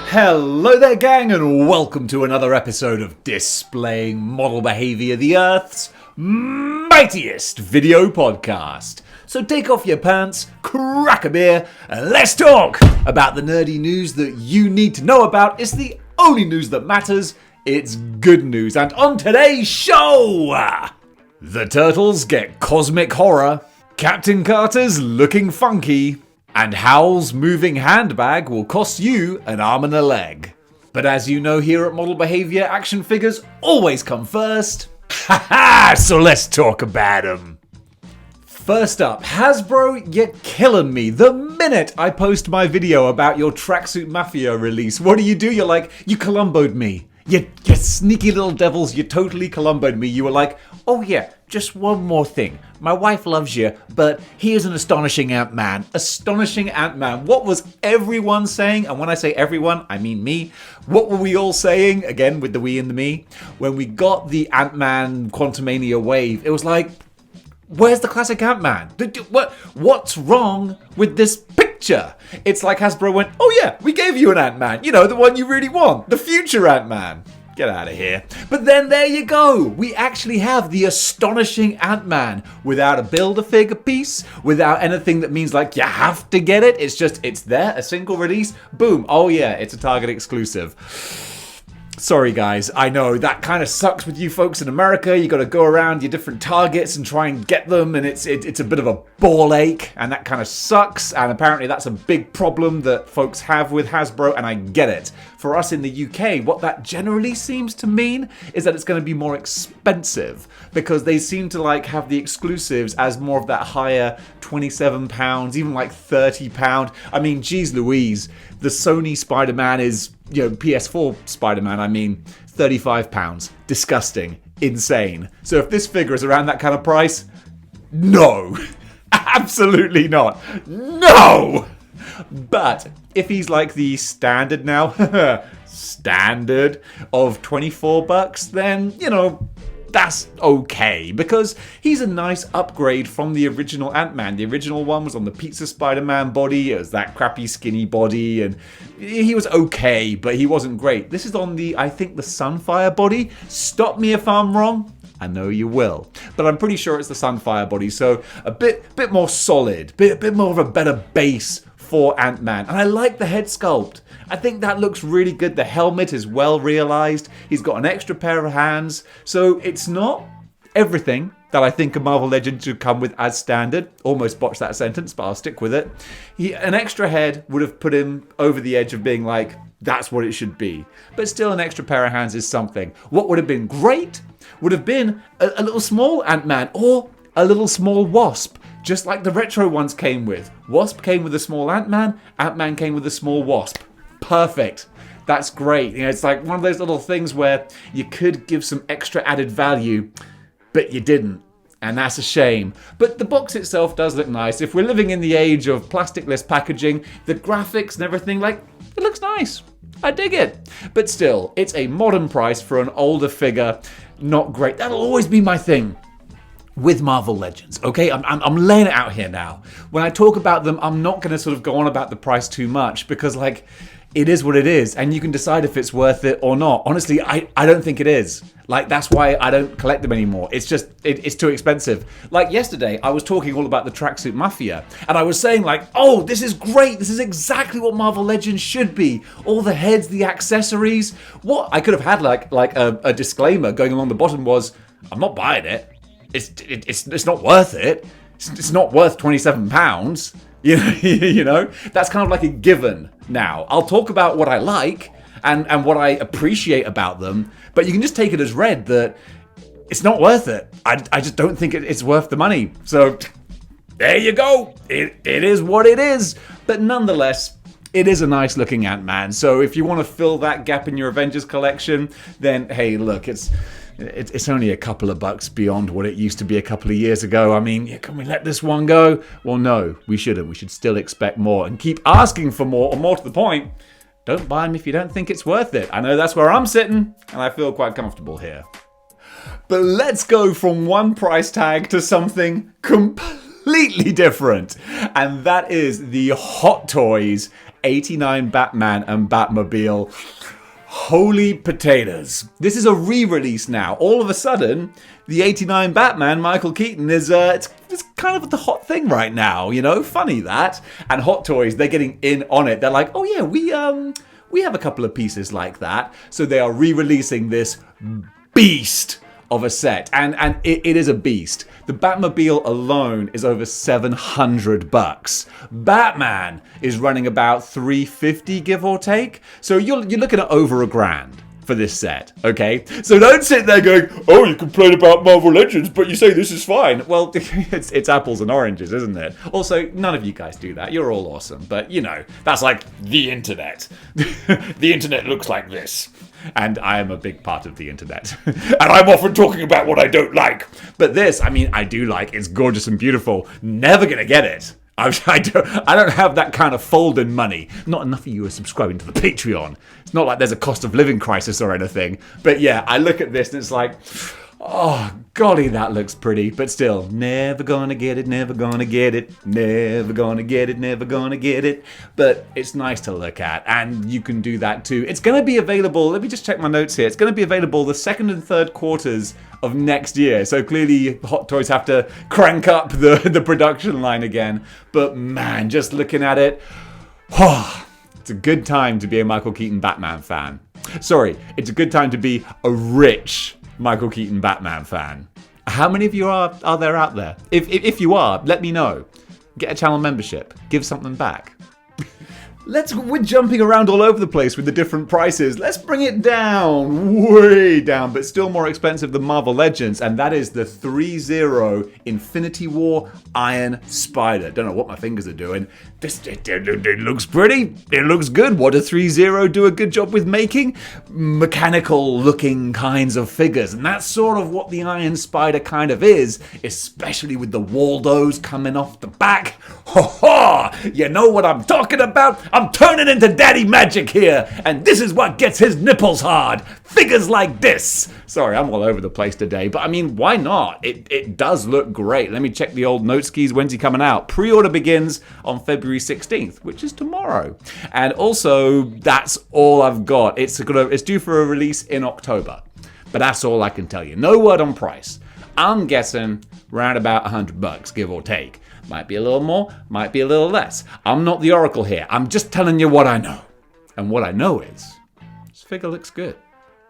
Hello there, gang, and welcome to another episode of Displaying-Model-Behaviour, the Earth's mightiest video podcast. So take off your pants, crack a beer, and let's talk about the nerdy news that you need to know about. It's the only news that matters. It's good news. And on today's show, the turtles get cosmic horror, Captain Carter's looking funky, and Howl's moving handbag will cost you an arm and a leg. But as you know, here at Model Behaviour, action figures always come first. Haha, so let's talk about them. First up, Hasbro, you're killing me. The minute I post my video about your Tracksuit Mafia release, what do? You're like, you Columbo'd me. You sneaky little devils, you totally Columbo'd me. You were like, oh yeah, just one more thing. My wife loves you, but here's an astonishing Ant-Man. Astonishing Ant-Man. What was everyone saying? And when I say everyone, I mean me. What were we all saying? Again, with the we and the me. When we got the Ant-Man Quantumania wave, it was like, where's the classic Ant-Man? What's wrong with this picture? It's like Hasbro went, oh yeah, we gave you an Ant-Man. You know, the one you really want. The future Ant-Man. Get out of here. But then there you go. We actually have the astonishing Ant-Man without a Build-A-Figure piece, without anything that means like you have to get it. It's just, it's there, a single release. Boom. Oh yeah, it's a Target exclusive. Sorry guys, I know that kind of sucks with you folks in America. You got to go around your different Targets and try and get them, and it's a bit of a ball ache, and that kind of sucks. And apparently that's a big problem that folks have with Hasbro, and I get it. For us in the UK, what that generally seems to mean is that it's going to be more expensive because they seem to like have the exclusives as more of that higher £27, even like £30. I mean, geez Louise, the Sony Spider-Man is, you know, PS4 Spider-Man, I mean, £35. Disgusting. Insane. So if this figure is around that kind of price, no. Absolutely not. No! But if he's like the standard now, standard of $24, then, you know, that's okay, because he's a nice upgrade from the original Ant-Man. The original one was on the Pizza Spider-Man body. It was that crappy skinny body, and he was okay, but he wasn't great. This is on the, I think, the Sunfire body. Stop me if I'm wrong. I know you will. But I'm pretty sure it's the Sunfire body, so a bit more solid, bit more of a better base for Ant-Man. And I like the head sculpt. I think that looks really good. The helmet is well realized. He's got an extra pair of hands. So it's not everything that I think a Marvel Legend should come with as standard. Almost botched that sentence, but I'll stick with it. An extra head would have put him over the edge of being like, that's what it should be. But still, an extra pair of hands is something. What would have been great would have been a little small Ant-Man or a little small Wasp. Just like the retro ones came with. Wasp came with a small Ant-Man. Ant-Man came with a small Wasp. Perfect. That's great. You know, it's like one of those little things where you could give some extra added value, but you didn't. And that's a shame. But the box itself does look nice. If we're living in the age of plastic-less packaging, the graphics and everything, like, it looks nice. I dig it. But still, it's a modern price for an older figure. Not great. That'll always be my thing with Marvel Legends, okay? I'm laying it out here now. When I talk about them, I'm not going to sort of go on about the price too much because, like, it is what it is, and you can decide if it's worth it or not. Honestly, I don't think it is. Like, that's why I don't collect them anymore. It's just, it's too expensive. Like, yesterday, I was talking all about the Tracksuit Mafia, and I was saying, like, oh, this is great. This is exactly what Marvel Legends should be. All the heads, the accessories. What I could have had, like a disclaimer going along the bottom was, I'm not buying it. It's not worth it. It's not worth £27. You know, that's kind of like a given now. I'll talk about what I like and what I appreciate about them, but you can just take it as read that it's not worth it. I just don't think it's worth the money. So there you go. It is what it is. But nonetheless, it is a nice looking Ant-Man. So if you want to fill that gap in your Avengers collection, then hey, look, it's only a couple of bucks beyond what it used to be a couple of years ago. I mean, can we let this one go? Well, no, we shouldn't. We should still expect more and keep asking for more, or more to the point, don't buy them if you don't think it's worth it. I know that's where I'm sitting, and I feel quite comfortable here. But let's go from one price tag to something completely completely different. And that is the Hot Toys 89 Batman and Batmobile. Holy potatoes. This is a re-release now. All of a sudden, the 89 Batman, Michael Keaton, is it's kind of the hot thing right now, you know? Funny that. And Hot Toys, they're getting in on it. They're like, oh yeah, we have a couple of pieces like that. So they are re-releasing this beast of a set. And it is a beast. The Batmobile alone is over $700. Batman is running about $350, give or take. So you're looking at over $1,000 for this set, okay? So don't sit there going, oh, you complain about Marvel Legends, but you say this is fine. Well, it's apples and oranges, isn't it? Also, none of you guys do that. You're all awesome. But, you know, that's like the internet. The internet looks like this. And I am a big part of the internet. And I'm often talking about what I don't like. But this, I mean, I do like. It's gorgeous and beautiful. Never gonna get it. I don't have that kind of fold-in money. Not enough of you are subscribing to the Patreon. It's not like there's a cost of living crisis or anything. But yeah, I look at this and it's like, oh, golly, that looks pretty. But still, never gonna get it, never gonna get it, never gonna get it, never gonna get it. But it's nice to look at, and you can do that too. It's gonna be available, let me just check my notes here. It's gonna be available the second and third quarters of next year. So clearly Hot Toys have to crank up the production line again. But man, just looking at it, it's a good time to be a Michael Keaton Batman fan. Sorry, it's a good time to be a rich Michael Keaton Batman fan. How many of you are there out there? If you are, let me know. Get a channel membership. Give something back. We're jumping around all over the place with the different prices. Let's bring it down, way down, but still more expensive than Marvel Legends, and that is the 3-0 Infinity War Iron Spider. Don't know what my fingers are doing. It looks pretty. It looks good. What does 3-0 do a good job with making? Mechanical looking kinds of figures, and that's sort of what the Iron Spider kind of is, especially with the Waldos coming off the back. Ho ho! You know what I'm talking about? I'm turning into Daddy Magic here, and this is what gets his nipples hard. Figures like this. Sorry, I'm all over the place today, but I mean, why not? It does look great. Let me check the old note skis. When's he coming out? Pre-order begins on February 16th, which is tomorrow. And also, that's all I've got. It's due for a release in October, but that's all I can tell you. No word on price. I'm guessing around about $100, give or take. Might be a little more, might be a little less. I'm not the oracle here. I'm just telling you what I know. And what I know is, this figure looks good.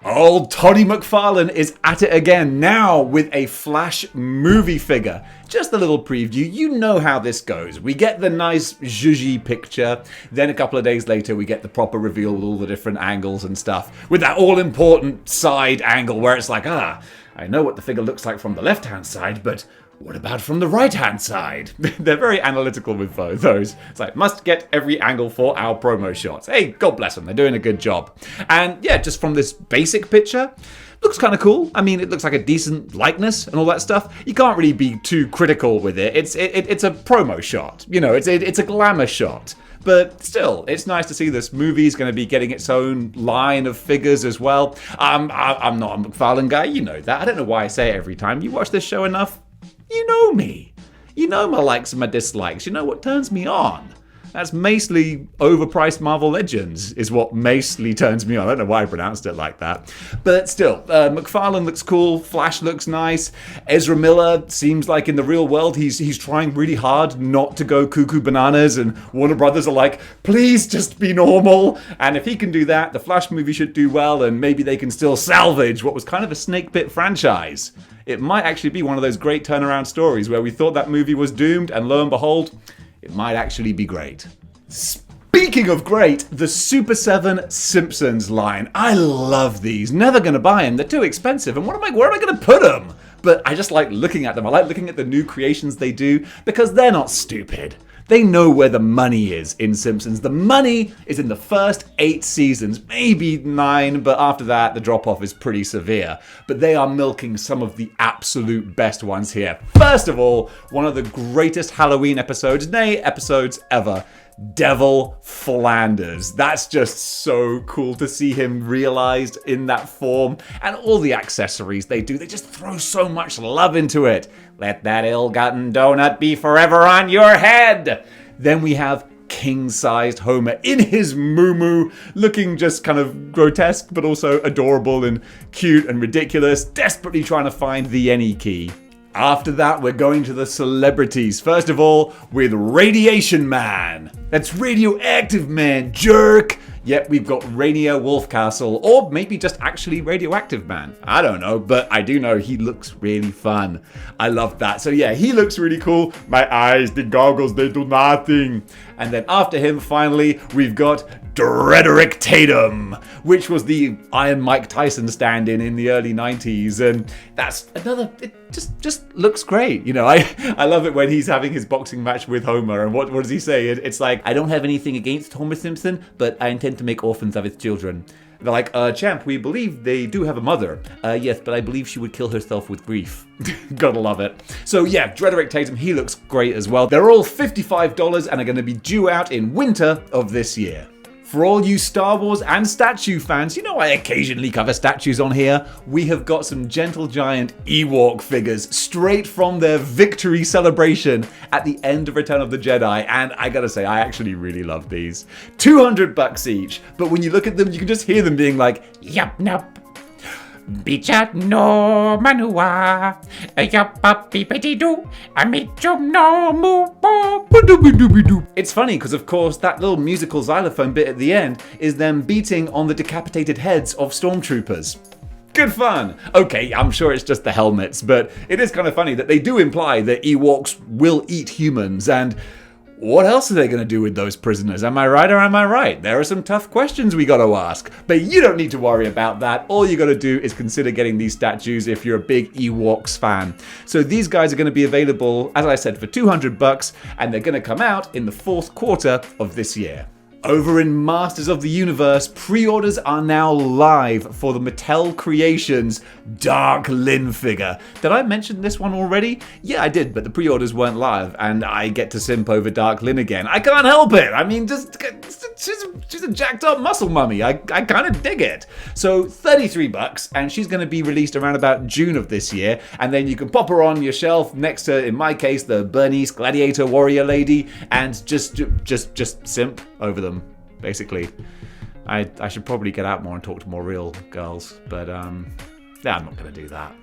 Old Toddy McFarlane is at it again, now with a Flash movie figure. Just a little preview, you know how this goes. We get the nice zhuzhy picture, then a couple of days later we get the proper reveal with all the different angles and stuff. With that all-important side angle where it's like, I know what the figure looks like from the left-hand side, but what about from the right-hand side? They're very analytical with those. It's like, must get every angle for our promo shots. Hey, God bless them. They're doing a good job. And yeah, just from this basic picture, looks kind of cool. I mean, it looks like a decent likeness and all that stuff. You can't really be too critical with it. It's a promo shot. You know, it's a glamour shot. But still, it's nice to see this movie's going to be getting its own line of figures as well. I'm not a McFarlane guy. You know that. I don't know why I say it every time. You watch this show enough, you know me. You know my likes and my dislikes. You know what turns me on. That's mostly overpriced Marvel Legends is what mostly turns me on. I don't know why I pronounced it like that. But still, McFarlane looks cool. Flash looks nice. Ezra Miller seems like in the real world he's trying really hard not to go cuckoo bananas, and Warner Brothers are like, please just be normal. And if he can do that, the Flash movie should do well, and maybe they can still salvage what was kind of a snake pit franchise. It might actually be one of those great turnaround stories where we thought that movie was doomed, and lo and behold, it might actually be great. Speaking of great, the Super 7 Simpsons line. I love these. Never gonna buy them. They're too expensive. And where am I gonna put them? But I just like looking at them. I like looking at the new creations they do because they're not stupid. They know where the money is in Simpsons. The money is in the first 8 seasons, maybe 9, but after that, the drop-off is pretty severe. But they are milking some of the absolute best ones here. First of all, one of the greatest Halloween episodes, nay, episodes ever, Devil Flanders. That's just so cool to see him realized in that form. And all the accessories they do, they just throw so much love into it. Let that ill-gotten donut be forever on your head. Then we have king-sized Homer in his moo-moo, looking just kind of grotesque, but also adorable and cute and ridiculous, desperately trying to find the any key. After that, we're going to the celebrities. First of all, with Radiation Man. That's Radioactive Man, jerk. Yep, we've got Rainier Wolfcastle, or maybe just actually Radioactive Man. I don't know, but I do know he looks really fun. I love that. So yeah, he looks really cool. My eyes, the goggles, they do nothing. And then after him, finally, we've got Drederick Tatum, which was the Iron Mike Tyson stand-in in the early 90s. And that's another, it just looks great. You know, I love it when he's having his boxing match with Homer. And what does he say? It's like, I don't have anything against Homer Simpson, but I intend to make orphans of his children. They're like, champ, we believe they do have a mother. Yes, but I believe she would kill herself with grief. Gotta love it. So yeah, Drederick Tatum, he looks great as well. They're all $55 and are gonna be due out in winter of this year. For all you Star Wars and statue fans, you know I occasionally cover statues on here. We have got some Gentle Giant Ewok figures straight from their victory celebration at the end of Return of the Jedi, and I gotta say, I actually really love these. $200 each, but when you look at them, you can just hear them being like, yup, nup. Bicha no manua, yapapipedidu, amichum no mu. It's funny because, of course, that little musical xylophone bit at the end is them beating on the decapitated heads of stormtroopers. Good fun. Okay, I'm sure it's just the helmets, but it is kind of funny that they do imply that Ewoks will eat humans, and what else are they going to do with those prisoners? Am I right or am I right? There are some tough questions we got to ask. But you don't need to worry about that. All you got to do is consider getting these statues if you're a big Ewoks fan. So these guys are going to be available, as I said, for $200, and they're going to come out in the fourth quarter of this year. Over in Masters of the Universe, pre-orders are now live for the Mattel Creations Dark-Lyn figure. Did I mention this one already? Yeah, I did, but the pre-orders weren't live, and I get to simp over Dark-Lyn again. I can't help it. I mean, she's a jacked up muscle mummy. I kind of dig it. So $33, and she's going to be released around about June of this year, and then you can pop her on your shelf next to, in my case, the Bernice Gladiator Warrior Lady, and just simp over them. Basically, I should probably get out more and talk to more real girls, but yeah, I'm not going to do that.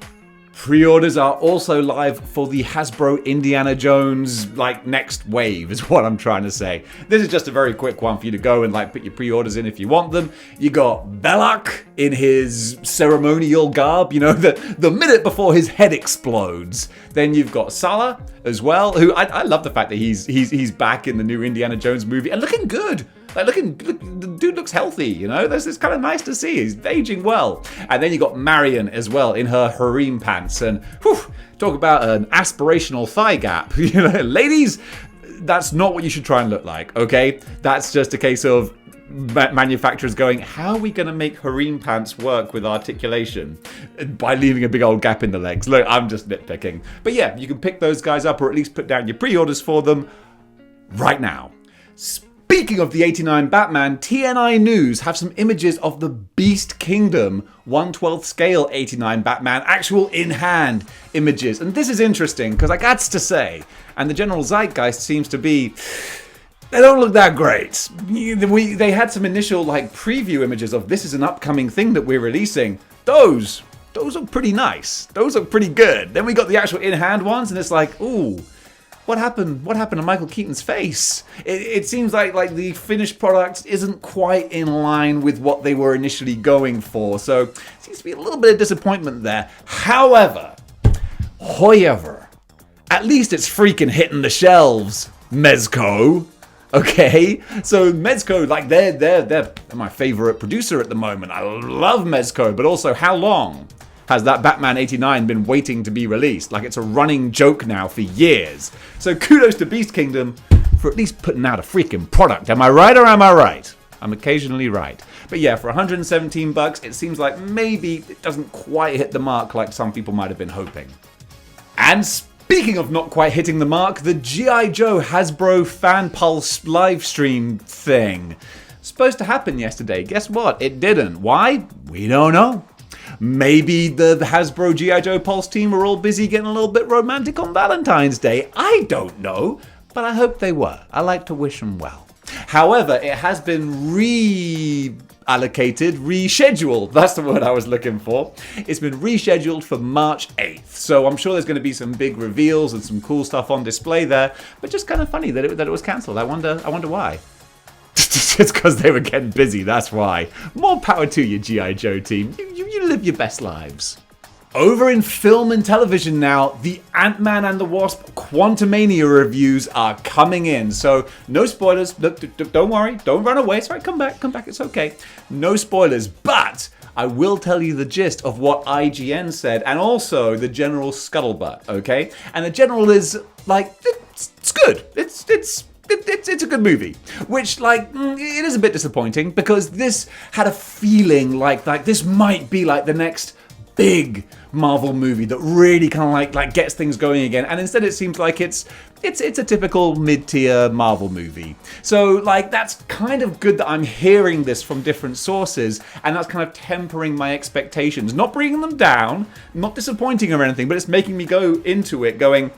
Pre-orders are also live for the Hasbro Indiana Jones, next wave is what I'm trying to say. This is just a very quick one for you to go and put your pre-orders in if you want them. You got Belloc in his ceremonial garb, you know, the minute before his head explodes. Then you've got Salah as well, who I love the fact that he's back in the new Indiana Jones movie and looking good. The dude looks healthy, you know? It's kind of nice to see. He's aging well. And then you got Marion as well in her harem pants. And whew, talk about an aspirational thigh gap. You know, ladies, that's not what you should try and look like, okay? That's just a case of manufacturers going, how are we going to make harem pants work with articulation? By leaving a big old gap in the legs. Look, I'm just nitpicking. But yeah, you can pick those guys up or at least put down your pre-orders for them right now. Speaking of the 89 Batman, TNI News have some images of the Beast Kingdom 1/12 scale 89 Batman, actual in-hand images. And this is interesting because I got to say, and the general zeitgeist seems to be, they don't look that great. They had some initial preview images of this is an upcoming thing that we're releasing. Those are pretty nice. Those are pretty good. Then we got the actual in-hand ones and it's like, ooh. What happened to Michael Keaton's face? It seems like the finished product isn't quite in line with what they were initially going for. So it seems to be a little bit of disappointment there. However, at least it's freaking hitting the shelves, Mezco. Okay, so Mezco, they're my favorite producer at the moment. I love Mezco, but also how long has that Batman 89 been waiting to be released? It's a running joke now for years. So kudos to Beast Kingdom for at least putting out a freaking product. Am I right or am I right? I'm occasionally right. But yeah, for $117, it seems like maybe it doesn't quite hit the mark like some people might have been hoping. And Speaking of not quite hitting the mark, the G.I. Joe Hasbro Fan Pulse livestream thing. Supposed to happen yesterday. Guess what? It didn't. Why? We don't know. Maybe the Hasbro G.I. Joe Pulse team were all busy getting a little bit romantic on Valentine's Day. I don't know, but I hope they were. I like to wish them well. However, it has been rescheduled. That's the word I was looking for. It's been rescheduled for March 8th. So I'm sure there's going to be some big reveals and some cool stuff on display there. But just kind of funny that it was cancelled. I wonder why. It's because they were getting busy, that's why. More power to you, G.I. Joe team. You live your best lives. Over in film and television now, the Ant-Man and the Wasp Quantumania reviews are coming in. So no spoilers. Don't worry. Don't run away. It's all right. Come back. It's okay. No spoilers. But I will tell you the gist of what IGN said and also the general scuttlebutt, okay? And the general is like, it's good. It's a good movie, which it is a bit disappointing because this had a feeling like this might be like the next big Marvel movie that really kind of like gets things going again, and instead it seems like it's a typical mid-tier Marvel movie. So that's kind of good that I'm hearing this from different sources, and that's kind of tempering my expectations, not bringing them down, not disappointing or anything, but it's making me go into it going,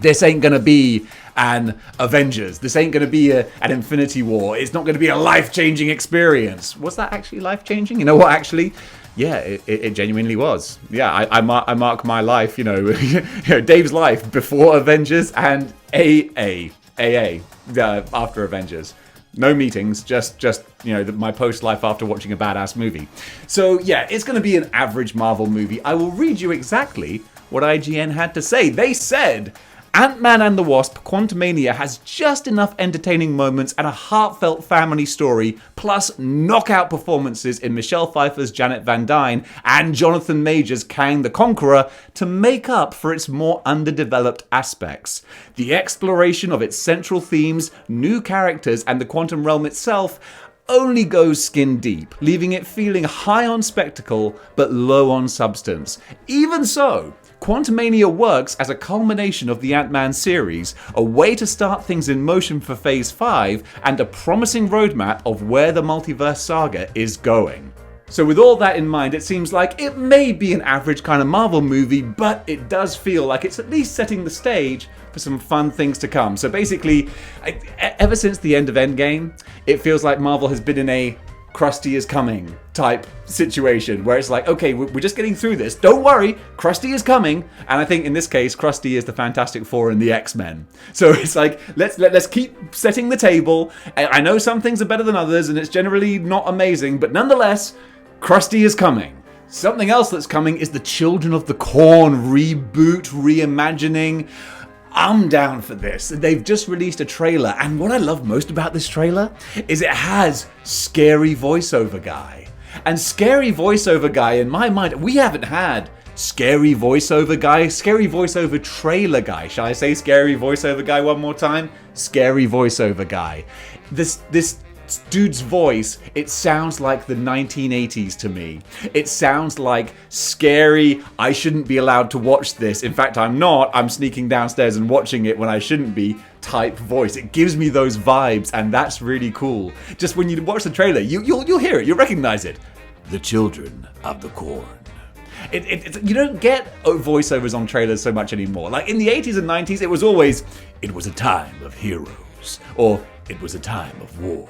this ain't gonna be an Avengers. This ain't gonna be an Infinity War. It's not gonna be a life-changing experience. Was that actually life-changing? You know what, actually? Yeah, it genuinely was. Yeah, I mark my life, Dave's life before Avengers and AA after Avengers. No meetings, just my post life after watching a badass movie. So yeah, it's going to be an average Marvel movie. I will read you exactly what IGN had to say. They said, Ant-Man and the Wasp Quantumania has just enough entertaining moments and a heartfelt family story, plus knockout performances in Michelle Pfeiffer's Janet Van Dyne and Jonathan Majors' Kang the Conqueror to make up for its more underdeveloped aspects. The exploration of its central themes, new characters, and the quantum realm itself only goes skin deep, leaving it feeling high on spectacle but low on substance. Even so, Quantumania works as a culmination of the Ant-Man series, a way to start things in motion for Phase 5, and a promising roadmap of where the multiverse saga is going. So with all that in mind, it seems like it may be an average kind of Marvel movie, but it does feel like it's at least setting the stage for some fun things to come. So basically, ever since the end of Endgame, it feels like Marvel has been in a Krusty is coming type situation where it's like, okay, we're just getting through this. Don't worry, Krusty is coming. And I think in this case, Krusty is the Fantastic Four and the X-Men. So it's like, let's keep setting the table. I know some things are better than others and it's generally not amazing, but nonetheless, Krusty is coming. Something else that's coming is the Children of the Corn reboot, reimagining. I'm down for this. They've just released a trailer, and what I love most about this trailer is it has Scary Voiceover Guy. And Scary Voiceover Guy, in my mind, we haven't had Scary Voiceover Guy, Scary Voiceover Trailer Guy. Shall I say Scary Voiceover Guy one more time? Scary Voiceover Guy. This dude's voice, it sounds like the 1980s to me. It sounds like scary, I shouldn't be allowed to watch this. In fact, I'm not. I'm sneaking downstairs and watching it when I shouldn't be type voice. It gives me those vibes, and that's really cool. Just when you watch the trailer, you'll hear it, you'll recognize it. The Children of the Corn. You don't get voiceovers on trailers so much anymore. Like in the 80s and 90s, it was always, it was a time of heroes, or it was a time of war.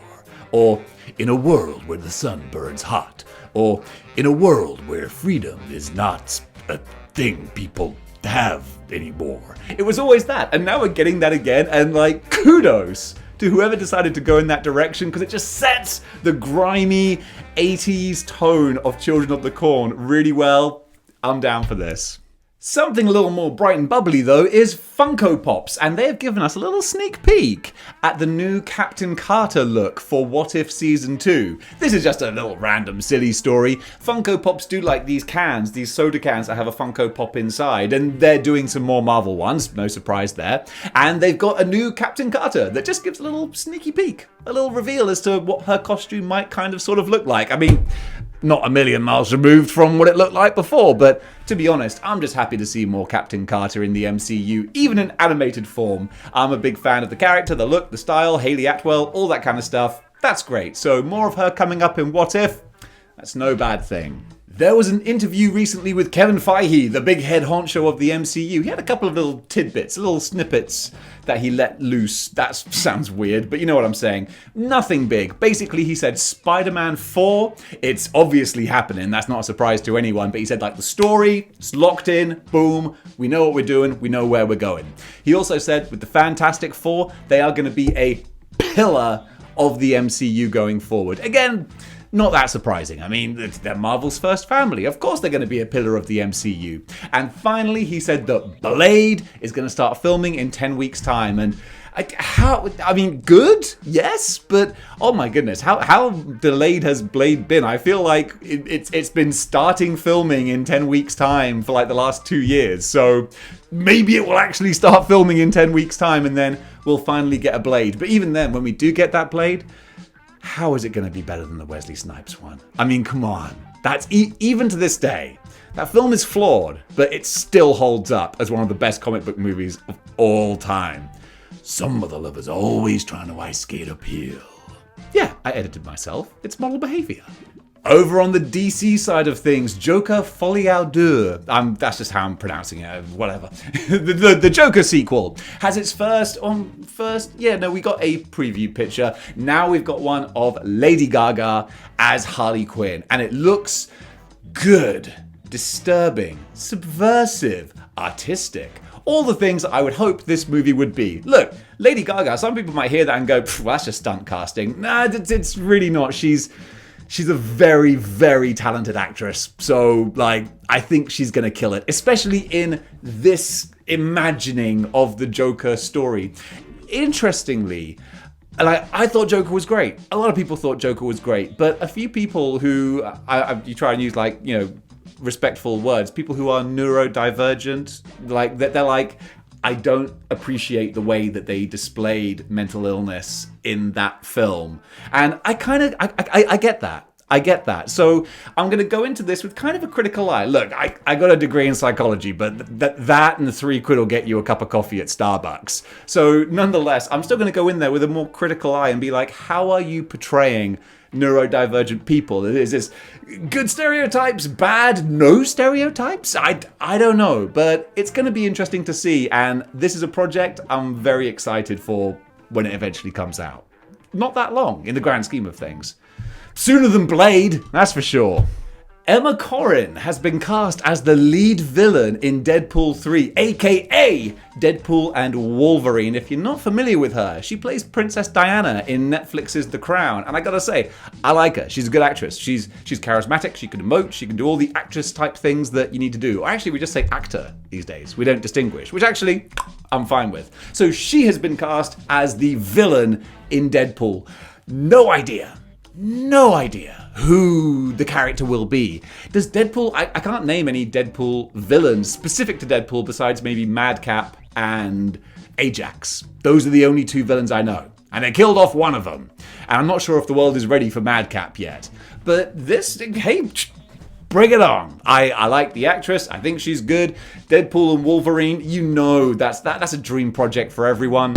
Or in a world where the sun burns hot, or in a world where freedom is not a thing people have anymore. It was always that, and now we're getting that again, and kudos to whoever decided to go in that direction, because it just sets the grimy 80s tone of Children of the Corn really well. I'm down for this. Something a little more bright and bubbly though is Funko Pops, and they have given us a little sneak peek at the new Captain Carter look for What If Season 2. This is just a little random silly story. Funko Pops do like these cans, these soda cans that have a Funko Pop inside, and they're doing some more Marvel ones, no surprise there. And they've got a new Captain Carter that just gives a little sneaky peek, a little reveal as to what her costume might kind of sort of look like. I mean, not a million miles removed from what it looked like before, but to be honest, I'm just happy to see more Captain Carter in the MCU, even in animated form. I'm a big fan of the character, the look, the style, Hayley Atwell, all that kind of stuff. That's great. So more of her coming up in What If? That's no bad thing. There was an interview recently with Kevin Feige, the big head honcho of the MCU. He had a couple of little tidbits, little snippets that he let loose. That sounds weird, but you know what I'm saying. Nothing big. Basically, he said Spider-Man 4, it's obviously happening. That's not a surprise to anyone, but he said like the story, it's locked in, boom, we know what we're doing, we know where we're going. He also said with the Fantastic Four, they are going to be a pillar of the MCU going forward. Again, not that surprising. I mean, they're Marvel's first family. Of course they're going to be a pillar of the MCU. And finally, he said that Blade is going to start filming in 10 weeks' time. And good, yes, but oh my goodness, how delayed has Blade been? I feel like it's been starting filming in 10 weeks' time for like the last 2 years. So maybe it will actually start filming in 10 weeks' time and then we'll finally get a Blade. But even then, when we do get that Blade, how is it going to be better than the Wesley Snipes one? I mean, come on. That's even to this day. That film is flawed, but it still holds up as one of the best comic book movies of all time. Some mother lovers always trying to ice skate uphill. Yeah, I edited myself. It's model behavior. Over on the DC side of things, Joker Folie à Deux, that's just how I'm pronouncing it, whatever. the Joker sequel has its we got a preview picture. Now we've got one of Lady Gaga as Harley Quinn, and it looks good, disturbing, subversive, artistic. All the things I would hope this movie would be. Look, Lady Gaga, some people might hear that and go, that's just stunt casting. Nah, it's really not. She's a very, very talented actress. So, I think she's going to kill it, especially in this imagining of the Joker story. Interestingly, I thought Joker was great. A lot of people thought Joker was great, but a few people who, you try and use respectful words, people who are neurodivergent, they're like, I don't appreciate the way that they displayed mental illness in that film. And I get that. I get that. So I'm going to go into this with kind of a critical eye. Look, I got a degree in psychology, but that and the £3 will get you a cup of coffee at Starbucks. So nonetheless, I'm still going to go in there with a more critical eye and be like, how are you portraying neurodivergent people? Is this good stereotypes, bad, no stereotypes? I don't know, but it's going to be interesting to see, and this is a project I'm very excited for when it eventually comes out. Not that long in the grand scheme of things. Sooner than Blade, that's for sure. Emma Corrin has been cast as the lead villain in Deadpool 3, aka Deadpool and Wolverine. If you're not familiar with her, she plays Princess Diana in Netflix's The Crown. And I gotta say, I like her. She's a good actress. She's charismatic, she can emote, she can do all the actress type things that you need to do. Or actually, we just say actor these days. We don't distinguish, which actually I'm fine with. So she has been cast as the villain in Deadpool. No idea who the character will be. Does Deadpool... I can't name any Deadpool villains specific to Deadpool besides maybe Madcap and Ajax. Those are the only two villains I know. And they killed off one of them. And I'm not sure if the world is ready for Madcap yet. But this... Hey, bring it on. I like the actress. I think she's good. Deadpool and Wolverine, you know that's a dream project for everyone.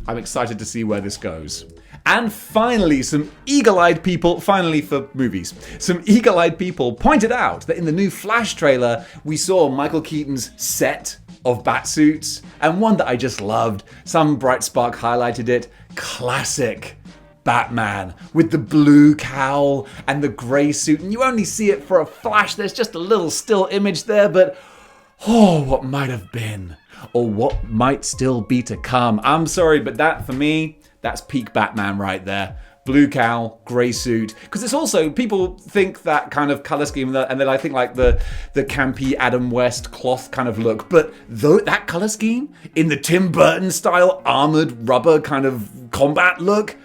I'm excited to see where this goes. And finally, some eagle-eyed people, finally for movies, some eagle-eyed people pointed out that in the new Flash trailer, we saw Michael Keaton's set of batsuits, and one that I just loved. Some bright spark highlighted it. Classic Batman with the blue cowl and the grey suit, and you only see it for a flash. There's just a little still image there, but oh, what might have been, or what might still be to come. I'm sorry, but that for me, that's peak Batman right there. Blue cowl, grey suit. Because it's also, people think that kind of colour scheme, and then I think like the campy Adam West cloth kind of look. But that colour scheme, in the Tim Burton style, armoured rubber kind of combat look,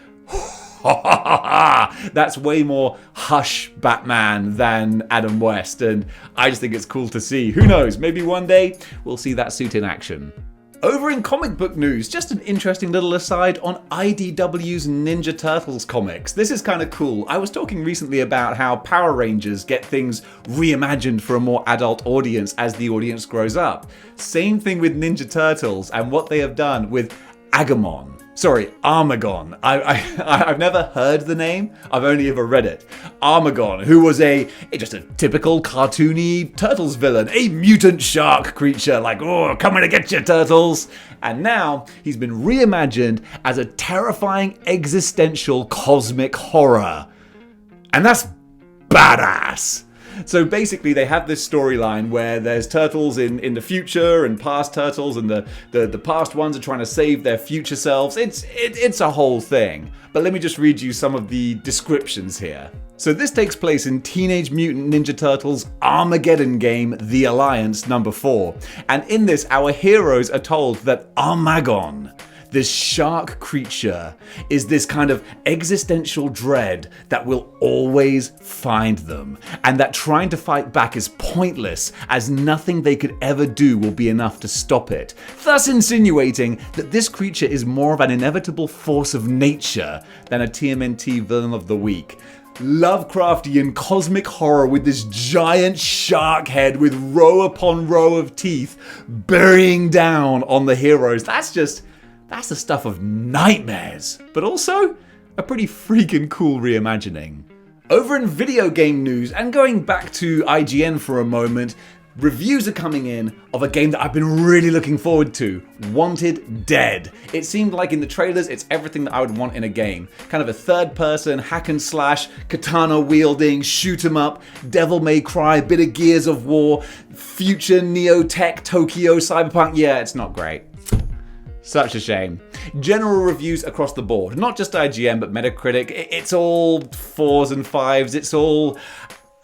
that's way more Hush Batman than Adam West. And I just think it's cool to see. Who knows, maybe one day we'll see that suit in action. Over in comic book news, just an interesting little aside on IDW's Ninja Turtles comics. This is kind of cool. I was talking recently about how Power Rangers get things reimagined for a more adult audience as the audience grows up. Same thing with Ninja Turtles and what they have done with Armagon. I've never heard the name, I've only ever read it. Armagon, who was just a typical cartoony Turtles villain, a mutant shark creature, like, oh, coming to get you, Turtles. And now he's been reimagined as a terrifying existential cosmic horror. And that's badass. So basically they have this storyline where there's turtles in the future and past turtles, and the past ones are trying to save their future selves. It's a whole thing. But let me just read you some of the descriptions here. So this takes place in Teenage Mutant Ninja Turtles Armageddon game, The Alliance #4. And in this, our heroes are told that Armagon, this shark creature, is this kind of existential dread that will always find them, and that trying to fight back is pointless, as nothing they could ever do will be enough to stop it, thus insinuating that this creature is more of an inevitable force of nature than a TMNT villain of the week. Lovecraftian cosmic horror with this giant shark head with row upon row of teeth burying down on the heroes. That's the stuff of nightmares, but also a pretty freaking cool reimagining. Over in video game news, and going back to IGN for a moment, reviews are coming in of a game that I've been really looking forward to, Wanted Dead. It seemed like in the trailers, it's everything that I would want in a game. Kind of a third-person, hack and slash, katana-wielding, shoot-'em-up, Devil May Cry, bit of Gears of War, future Neo-Tech, Tokyo, cyberpunk. Yeah, it's not great. Such a shame. General reviews across the board, not just IGN, but Metacritic, it's all 4s and 5s, it's all,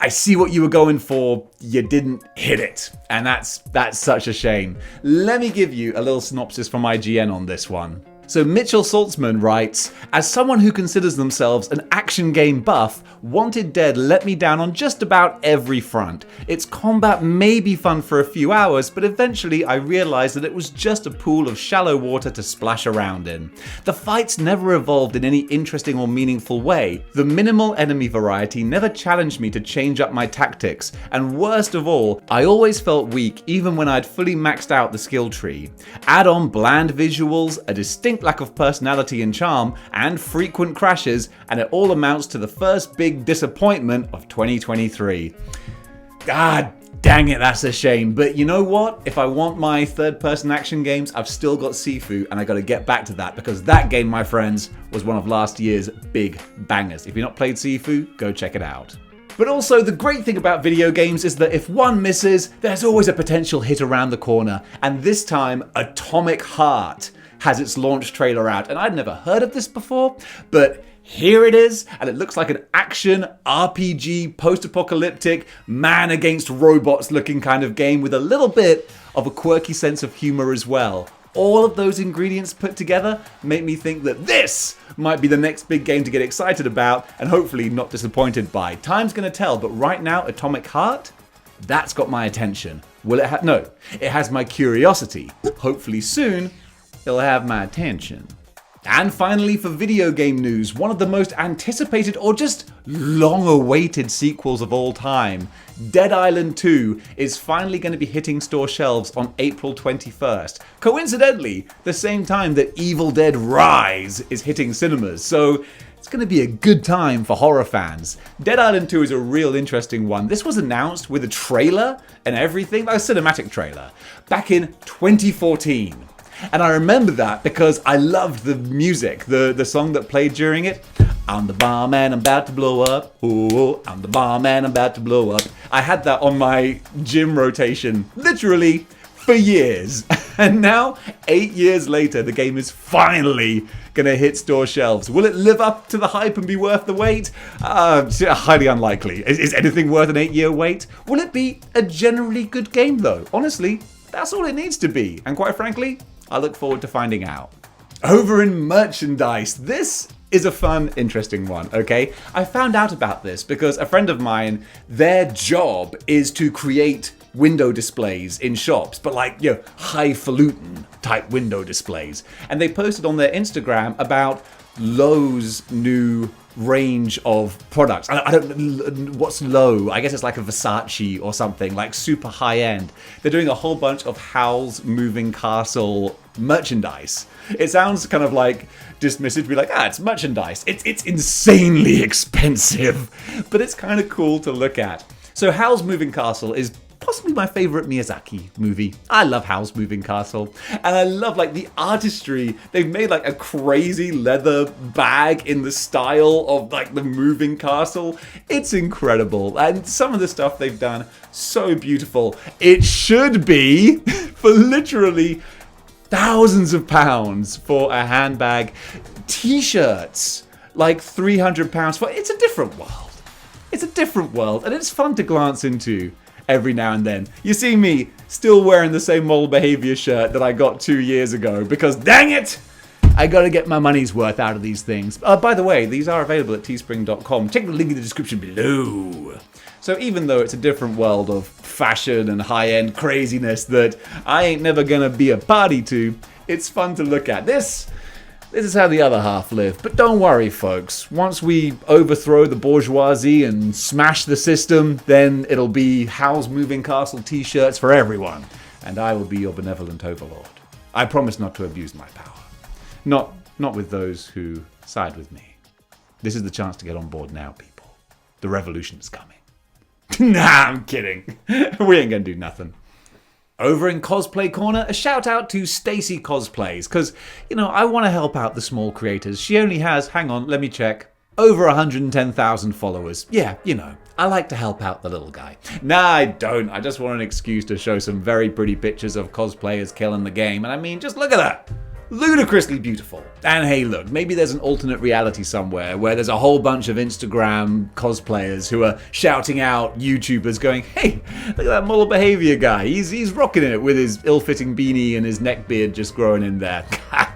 I see what you were going for, you didn't hit it. And that's such a shame. Let me give you a little synopsis from IGN on this one. So Mitchell Saltzman writes, as someone who considers themselves an action game buff, Wanted Dead let me down on just about every front. Its combat may be fun for a few hours, but eventually I realized that it was just a pool of shallow water to splash around in. The fights never evolved in any interesting or meaningful way. The minimal enemy variety never challenged me to change up my tactics, and worst of all, I always felt weak even when I'd fully maxed out the skill tree. Add on bland visuals, a distinct lack of personality and charm, and frequent crashes, and it all amounts to the first big disappointment of 2023. God dang it, that's a shame. But you know what? If I want my third-person action games, I've still got Sifu, and I gotta get back to that, because that game, my friends, was one of last year's big bangers. If you've not played Sifu, go check it out. But also, the great thing about video games is that if one misses, there's always a potential hit around the corner, and this time, Atomic Heart has its launch trailer out, and I'd never heard of this before, but here it is, and it looks like an action RPG post-apocalyptic man against robots looking kind of game with a little bit of a quirky sense of humor as well. All of those ingredients put together make me think that this might be the next big game to get excited about and hopefully not disappointed by. Time's gonna tell, but right now, Atomic Heart, that's got my attention. Will it have? No, it has my curiosity. Hopefully soon, it'll have my attention. And finally, for video game news, one of the most anticipated or just long-awaited sequels of all time, Dead Island 2 is finally going to be hitting store shelves on April 21st. Coincidentally, the same time that Evil Dead Rise is hitting cinemas, so it's going to be a good time for horror fans. Dead Island 2 is a real interesting one. This was announced with a trailer and everything, like a cinematic trailer, back in 2014. And I remember that because I loved the music, the song that played during it. I'm the bomb and I'm about to blow up. Ooh, I'm the bomb and I'm about to blow up. I had that on my gym rotation, literally, for years. And now, 8 years later, the game is finally gonna hit store shelves. Will it live up to the hype and be worth the wait? Highly unlikely. Is anything worth an 8-year wait? Will it be a generally good game though? Honestly, that's all it needs to be. And quite frankly, I look forward to finding out. Over in merchandise, this is a fun, interesting one, okay? I found out about this because a friend of mine, their job is to create window displays in shops, but like, you know, highfalutin type window displays. And they posted on their Instagram about Lowe's new range of products. I don't, what's Lowe? I guess it's like a Versace or something, like super high end. They're doing a whole bunch of Howl's Moving Castle merchandise. It sounds kind of like dismissive to be like, it's merchandise. It's insanely expensive, but it's kind of cool to look at. So Howl's Moving Castle is possibly my favorite Miyazaki movie. I love Howl's Moving Castle, and I love like the artistry. They've made like a crazy leather bag in the style of like the moving castle. It's incredible, and some of the stuff they've done, so beautiful. It should be for literally thousands of pounds for a handbag. T-shirts, like £300 for. It's a different world. It's a different world, and it's fun to glance into every now and then. You see me still wearing the same Model Behaviour shirt that I got 2 years ago because, dang it, I gotta get my money's worth out of these things. By the way, these are available at teespring.com. Check the link in the description below. So even though it's a different world of fashion and high-end craziness that I ain't never gonna be a party to, it's fun to look at. This is how the other half live. But don't worry, folks. Once we overthrow the bourgeoisie and smash the system, then it'll be Howl's Moving Castle t-shirts for everyone. And I will be your benevolent overlord. I promise not to abuse my power. Not with those who side with me. This is the chance to get on board now, people. The revolution is coming. Nah, I'm kidding. We ain't gonna do nothing. Over in Cosplay Corner, a shout out to Stacy Cosplays, because, you know, I want to help out the small creators. She only has, hang on, let me check, over 110,000 followers. Yeah, you know, I like to help out the little guy. Nah, I don't. I just want an excuse to show some very pretty pictures of cosplayers killing the game. And I mean, just look at that. Ludicrously beautiful. And hey, look, maybe there's an alternate reality somewhere where there's a whole bunch of Instagram cosplayers who are shouting out YouTubers going, hey, look at that Model Behaviour guy. He's rocking it with his ill-fitting beanie and his neck beard just growing in there.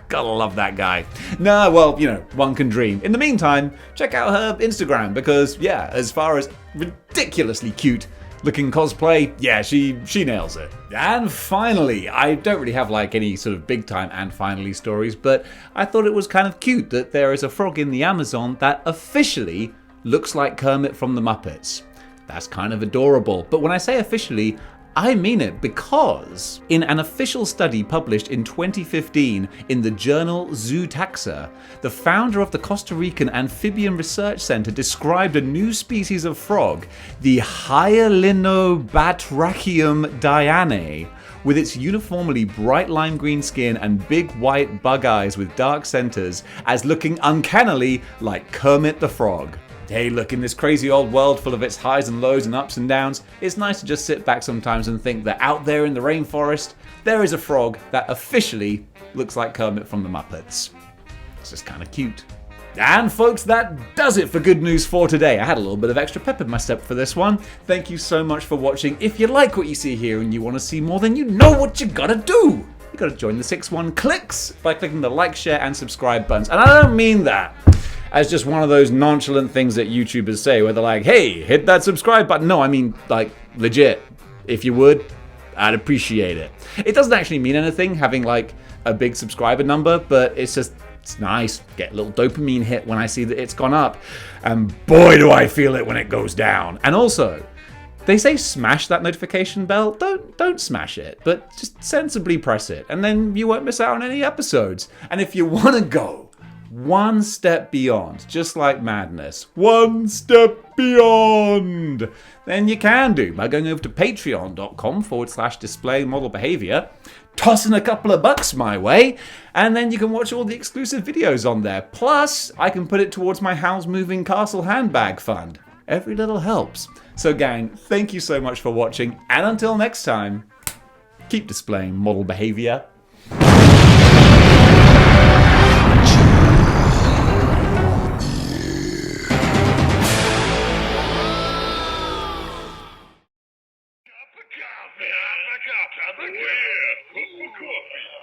Gotta love that guy. Nah, well, you know, one can dream. In the meantime, check out her Instagram because, yeah, as far as ridiculously cute looking cosplay, yeah, she nails it. And finally, I don't really have like any sort of big time and finally stories, but I thought it was kind of cute that there is a frog in the Amazon that officially looks like Kermit from the Muppets. That's kind of adorable. But when I say officially, I mean it because in an official study published in 2015 in the journal Zootaxa, the founder of the Costa Rican Amphibian Research Center described a new species of frog, the Hyalinobatrachium dianae, with its uniformly bright lime green skin and big white bug eyes with dark centers, as looking uncannily like Kermit the Frog. Hey, look, in this crazy old world full of its highs and lows and ups and downs, it's nice to just sit back sometimes and think that out there in the rainforest, there is a frog that officially looks like Kermit from the Muppets. It's just kind of cute. And folks, that does it for Good News for today. I had a little bit of extra pep in my step for this one. Thank you so much for watching. If you like what you see here and you want to see more, then you know what you gotta do. You gotta join the 6-1 Clicks by clicking the like, share, and subscribe buttons. And I don't mean that as just one of those nonchalant things that YouTubers say where they're like, hey, hit that subscribe button. No, I mean, like, legit. If you would, I'd appreciate it. It doesn't actually mean anything having, like, a big subscriber number, but it's just, it's nice. Get a little dopamine hit when I see that it's gone up. And boy, do I feel it when it goes down. And also, they say smash that notification bell. Don't smash it, but just sensibly press it. And then you won't miss out on any episodes. And if you want to go one step beyond, just like madness, one step beyond, then you can do by going over to patreon.com/displaying-model-behaviour, tossing a couple of bucks my way, and then you can watch all the exclusive videos on there. Plus, I can put it towards my Howl's Moving Castle handbag fund. Every little helps. So gang, thank you so much for watching, and until next time, keep displaying model behaviour. Cup of coffee.